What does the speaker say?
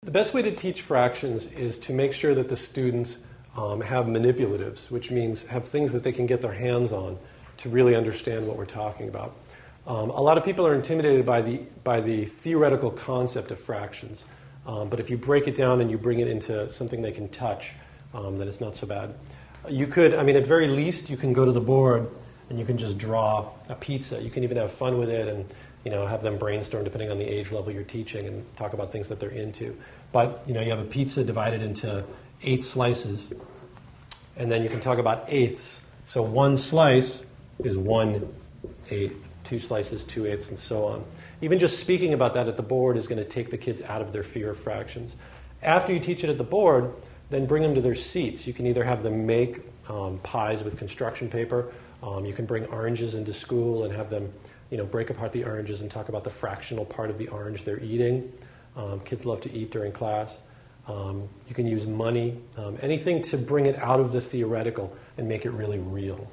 The best way to teach fractions is to make sure that the students have manipulatives, which means have things that they can get their hands on to really understand what we're talking about. A lot of people are intimidated by the theoretical concept of fractions, but if you break it down and you bring it into something they can touch, then it's not so bad. You could, at very least, you can go to the board and you can just draw a pizza. You can even have fun with it and have them brainstorm depending on the age level you're teaching and talk about things that they're into. But you have a pizza divided into 8 slices, and then you can talk about eighths. So 1 slice is 1/8, 2 slices, 2/8, and so on. Even just speaking about that at the board is going to take the kids out of their fear of fractions. After you teach it at the board, then bring them to their seats. You can either have them make pies with construction paper. You can bring oranges into school and have them break apart the oranges and talk about the fractional part of the orange they're eating. Kids love to eat during class. You can use money, anything to bring it out of the theoretical and make it really real.